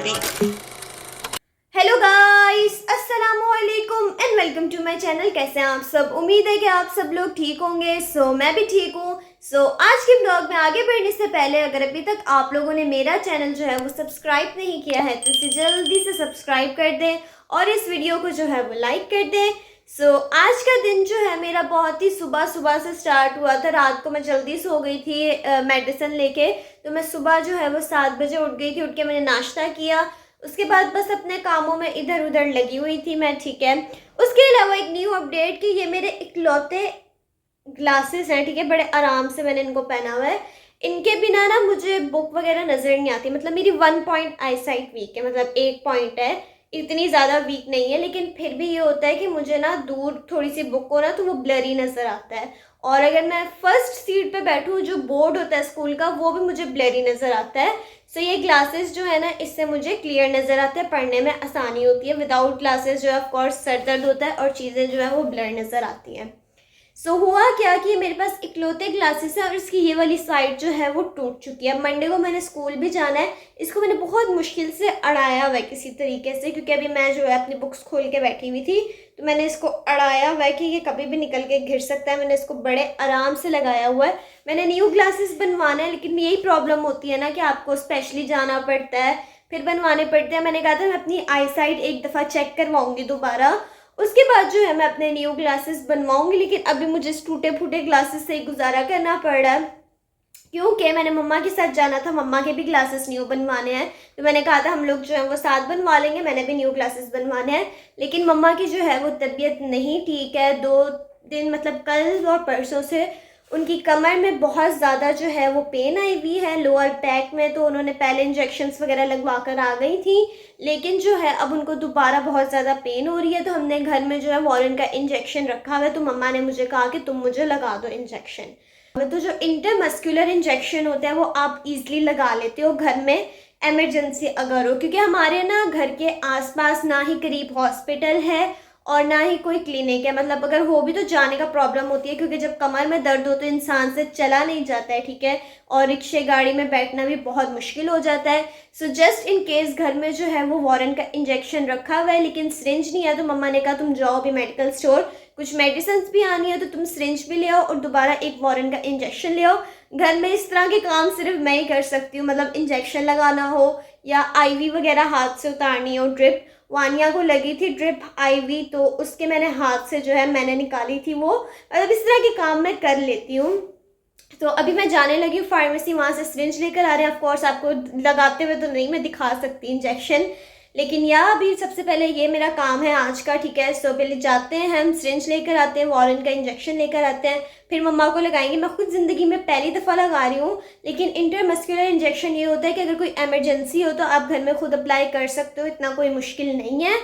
3। Hello guys, अस्सलामु अलैकुम and welcome to my channel. कैसे हैं आप सब? उम्मीद है कि आप सब लोग ठीक होंगे। मैं भी ठीक हूँ। आज के ब्लॉग में आगे बढ़ने से पहले अगर अभी तक आप लोगों ने मेरा चैनल जो है वो सब्सक्राइब नहीं किया है तो इसे जल्दी से सब्सक्राइब कर दें और इस वीडियो को जो है वो लाइक कर दें। आज का दिन जो है मेरा बहुत ही सुबह सुबह से स्टार्ट हुआ था। रात को मैं जल्दी सो गई थी मेडिसिन लेके, तो मैं सुबह जो है वो 7 बजे उठ गई थी। उठ के मैंने नाश्ता किया, उसके बाद बस अपने कामों में इधर उधर लगी हुई थी मैं, ठीक है। उसके अलावा एक न्यू अपडेट कि ये मेरे इकलौते ग्लासेस हैं, ठीक है। बड़े आराम से मैंने इनको पहना हुआ है। इनके बिना ना मुझे बुक वगैरह नज़र नहीं आती। मतलब मेरी 1 पॉइंट आई साइट वीक है, मतलब 1 पॉइंट है, इतनी ज़्यादा वीक नहीं है। लेकिन फिर भी ये होता है कि मुझे ना दूर थोड़ी सी बुक हो ना तो वो ब्लरी नज़र आता है। और अगर मैं फर्स्ट सीट पे बैठूँ, जो बोर्ड होता है स्कूल का, वो भी मुझे ब्लरी नज़र आता है। ये ग्लासेस जो है ना, इससे मुझे क्लियर नज़र आता है, पढ़ने में आसानी होती है। विदाउट ग्लासेस जो है ऑफ कोर्स सर दर्द होता है और चीज़ें जो है वो ब्लर नज़र आती हैं। हुआ क्या कि मेरे पास इकलौते ग्लासेस है और इसकी ये वाली साइड जो है वो टूट चुकी है। मंडे को मैंने स्कूल भी जाना है। इसको मैंने बहुत मुश्किल से अड़ाया हुआ है किसी तरीके से, क्योंकि अभी मैं जो है अपनी बुक्स खोल के बैठी हुई थी, तो मैंने इसको अड़ाया हुआ है कि ये कभी भी निकल के गिर सकता है। मैंने इसको बड़े आराम से लगाया हुआ है। मैंने न्यू ग्लासेस बनवाना है, लेकिन यही प्रॉब्लम होती है ना कि आपको स्पेशली जाना पड़ता है, फिर बनवाने पड़ते हैं। मैंने कहा था मैं अपनी आई साइट एक दफ़ा चेक करवाऊँगी दोबारा, उसके बाद जो है मैं अपने न्यू ग्लासेस बनवाऊंगी। लेकिन अभी मुझे इस टूटे फूटे ग्लासेस से ही गुजारा करना पड़ रहा है, क्योंकि मैंने मम्मा के साथ जाना था। मम्मा के भी ग्लासेस न्यू बनवाने हैं, तो मैंने कहा था हम लोग जो है वो साथ बनवा लेंगे। मैंने भी न्यू ग्लासेस बनवाने हैं, लेकिन मम्मा की जो है वो तबीयत नहीं ठीक है। 2 दिन मतलब कल और परसों से उनकी कमर में बहुत ज़्यादा जो है वो पेन आई हुई है, लोअर बैक में। तो उन्होंने पहले इंजेक्शंस वगैरह लगवा कर आ गई थी, लेकिन जो है अब उनको दोबारा बहुत ज़्यादा पेन हो रही है। तो हमने घर में जो है वॉरन का इंजेक्शन रखा हुआ है, तो मम्मा ने मुझे कहा कि तुम मुझे लगा दो इंजेक्शन। तो जो इंटरमस्कुलर इंजेक्शन होता है वो आप इजीली लगा लेते हो घर में, इमरजेंसी अगर हो, क्योंकि हमारे ना घर के आसपास ना ही करीब हॉस्पिटल है और ना ही कोई क्लिनिक है। मतलब अगर हो भी तो जाने का प्रॉब्लम होती है, क्योंकि जब कमर में दर्द हो तो इंसान से चला नहीं जाता है, ठीक है। और रिक्शे गाड़ी में बैठना भी बहुत मुश्किल हो जाता है। जस्ट इन केस घर में जो है वो वॉरन का इंजेक्शन रखा हुआ है, लेकिन सिरिंज नहीं है। तो मम्मा ने कहा तुम जाओ भी मेडिकल स्टोर, कुछ मेडिसिन भी आनी है तो तुम सिरिंज भी ले आओ और दोबारा एक वॉरन का इंजेक्शन ले आओ। घर में इस तरह के काम सिर्फ मैं ही कर सकती हूँ। मतलब इंजेक्शन लगाना हो या आईवी वगैरह हाथ से उतारनी हो। ड्रिप वानिया को लगी थी, ड्रिप आईवी, तो उसके मैंने हाथ से जो है मैंने निकाली थी वो। मतलब इस तरह के काम मैं कर लेती हूँ। तो अभी मैं जाने लगी हूँ फार्मेसी, वहाँ से सिरिंज लेकर आ रहे हैं। ऑफ कोर्स आपको लगाते हुए तो नहीं मैं दिखा सकती इंजेक्शन, लेकिन या अभी सबसे पहले ये मेरा काम है आज का, ठीक है। पहले जाते हैं हम, सिरिंज लेकर आते हैं, वॉरन का इंजेक्शन लेकर आते हैं, फिर मम्मा को लगाएंगे। मैं खुद ज़िंदगी में पहली दफ़ा लगा रही हूँ, लेकिन इंटरमस्कुलर इंजेक्शन ये होता है कि अगर कोई एमरजेंसी हो तो आप घर में खुद अप्लाई कर सकते हो, इतना कोई मुश्किल नहीं है।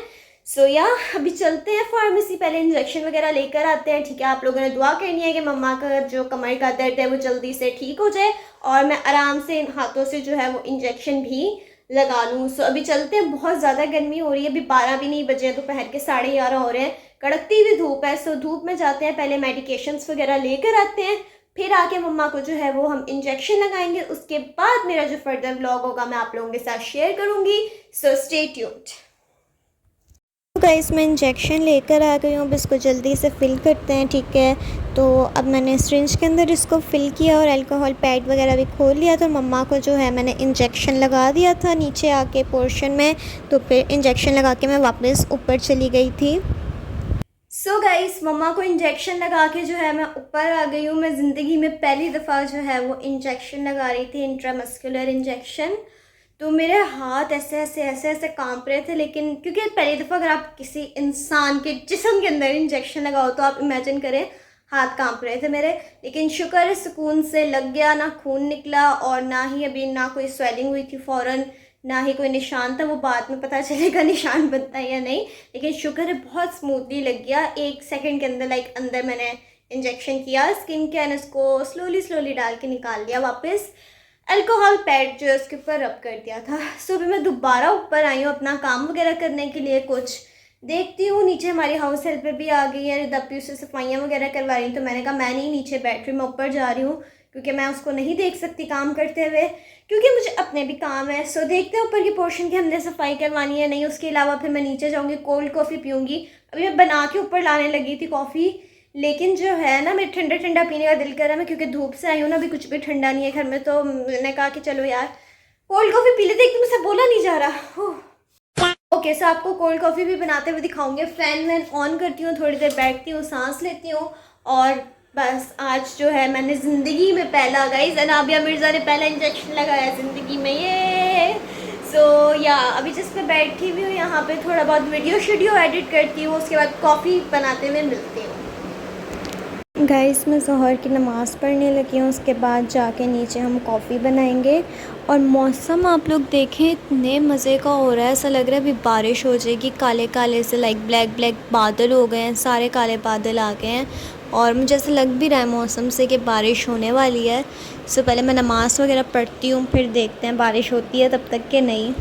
अभी चलते हैं फार्मेसी, पहले इंजेक्शन वगैरह लेकर आते हैं, ठीक है। आप लोगों ने दुआ करनी है कि मम्मा का जो कमर का दर्द है वो जल्दी से ठीक हो जाए और मैं आराम से इन हाथों से जो है वो इंजेक्शन भी लगा लूँ। अभी चलते हैं। बहुत ज़्यादा गर्मी हो रही है, अभी 12 भी नहीं बजे, दोपहर के 11:30 हो रहे हैं, कड़कती हुई धूप है। धूप में जाते हैं, पहले मेडिकेशंस वगैरह लेकर आते हैं, फिर आके मम्मा को जो है वो हम इंजेक्शन लगाएंगे। उसके बाद मेरा जो फर्दर व्लॉग होगा मैं आप लोगों के साथ शेयर करूँगी। Stay tuned. तो गाइस मैं इंजेक्शन लेकर आ गई हूँ। अब इसको जल्दी से फ़िल करते हैं, ठीक है। तो अब मैंने सिरिंज के अंदर इसको फ़िल किया और अल्कोहल पैड वगैरह भी खोल लिया। तो मम्मा को जो है मैंने इंजेक्शन लगा दिया था नीचे आके पोर्शन में, तो फिर इंजेक्शन लगा के मैं वापस ऊपर चली गई थी। गाइस मम्मा को इंजेक्शन लगा के जो है मैं ऊपर आ गई हूँ। मैं ज़िंदगी में पहली दफ़ा जो है वो इंजेक्शन लगा रही थी, इंट्रामस्कुलर इंजेक्शन। तो मेरे हाथ ऐसे ऐसे ऐसे ऐसे कांप रहे थे, लेकिन क्योंकि पहली दफ़ा अगर आप किसी इंसान के जिस्म के अंदर इंजेक्शन लगाओ तो आप इमेजिन करें हाथ कांप रहे थे मेरे। लेकिन शुक्र है सुकून से लग गया, ना खून निकला और ना ही अभी ना कोई स्वेलिंग हुई थी फ़ौरन, ना ही कोई निशान था। वो बाद में पता चलेगा निशान बनता है या नहीं, लेकिन शुक्र है बहुत स्मूथली लग गया। 1 सेकंड के अंदर लाइक अंदर मैंने इंजेक्शन किया, स्किन के एंड उसको स्लोली स्लोली डाल के निकाल लिया वापस। अल्कोहल पैड जो है उसके ऊपर रब कर दिया था। अभी मैं दोबारा ऊपर आई हूँ अपना काम वगैरह करने के लिए। कुछ देखती हूँ, नीचे हमारी हाउस हेल्पर भी आ गई है, दप्पी से सफाइयाँ वगैरह करवा रही। तो मैंने कहा मैं नहीं नीचे बैठ रही, मैं ऊपर जा रही हूँ, क्योंकि मैं उसको नहीं देख सकती काम करते हुए, क्योंकि मुझे अपने भी काम है। सो देखते हैं ऊपर की पोर्शन की हमने सफाई करवानी है नहीं। उसके अलावा फिर मैं नीचे जाऊँगी, कोल्ड कॉफ़ी पीऊँगी। अभी मैं बना के ऊपर लाने लगी थी कॉफ़ी, लेकिन जो है ना मेरे ठंडा ठंडा पीने का दिल कर रहा है। मैं क्योंकि धूप से आई हूँ ना, अभी कुछ भी ठंडा नहीं है घर में, तो मैंने कहा कि चलो यार कोल्ड कॉफ़ी पी लेते। एकदम से बोला नहीं जा रहा। ओके सो आपको कोल्ड कॉफ़ी भी बनाते हुए दिखाऊंगे। फ़ैन वैन ऑन करती हूँ, थोड़ी देर बैठती हूँ, सांस लेती हूँ, और बस आज जो है मैंने ज़िंदगी में पहला, गाइस, अनाबिया मिर्ज़ा ने पहला इंजेक्शन लगाया ज़िंदगी में ये। सो या अभी जिस पे बैठी हुई हूँ यहाँ पे, थोड़ा बहुत वीडियो एडिट करती हूँ, उसके बाद कॉफ़ी बनाते हुए मिलती हूँ। गाइस मैं ज़ोहर की नमाज़ पढ़ने लगी हूँ, उसके बाद जाके नीचे हम कॉफ़ी बनाएंगे। और मौसम आप लोग देखें इतने मज़े का हो रहा है, ऐसा लग रहा है अभी बारिश हो जाएगी। काले काले से लाइक ब्लैक ब्लैक बादल हो गए हैं, सारे काले बादल आ गए हैं, और मुझे ऐसा लग भी रहा है मौसम से कि बारिश होने वाली है। सो पहले मैं नमाज़ वगैरह पढ़ती हूँ, फिर देखते हैं बारिश होती है तब तक के नहीं।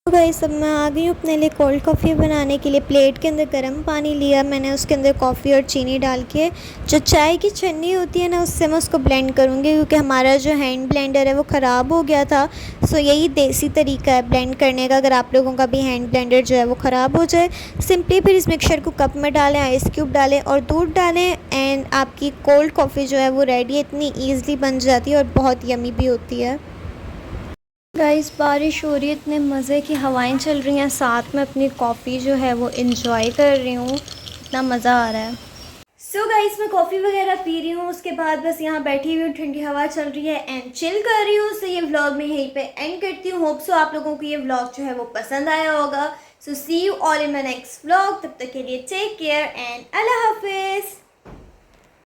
तो गाइस अब मैं आ गई हूँ अपने लिए कोल्ड कॉफ़ी बनाने के लिए। प्लेट के अंदर गर्म पानी लिया मैंने, उसके अंदर कॉफ़ी और चीनी डाल के जो चाय की छन्नी होती है ना, उससे मैं उसको ब्लेंड करूँगी, क्योंकि हमारा जो हैंड ब्लेंडर है वो ख़राब हो गया था। सो यही देसी तरीका है ब्लेंड करने का। अगर आप लोगों का भी हैंड ब्लेंडर जो है वो ख़राब हो जाए, सिंपली फिर इस मिक्सचर को कप में डालें, आइस क्यूब डालें और दूध डालें, एंड आपकी कोल्ड कॉफ़ी जो है वो रेडी है। इतनी ईज़िली बन जाती है और बहुत यमी भी होती है। गाइस बारिश हो रही है, इतने मज़े की हवाएं चल रही हैं, साथ में अपनी कॉफ़ी जो है वो एंजॉय कर रही हूँ, इतना मज़ा आ रहा है। सो गाइस मैं कॉफ़ी वगैरह पी रही हूँ, उसके बाद बस यहाँ बैठी हुई हूँ, ठंडी हवा चल रही है एंड चिल कर रही हूँ। सो ये व्लॉग मैं यहीं पे एंड करती हूँ। होप सो आप लोगों को ये व्लॉग जो है वो पसंद आया होगा। So see you all in my next vlog. तब तक के लिए टेक केयर एंड अल्लाह हाफिज़।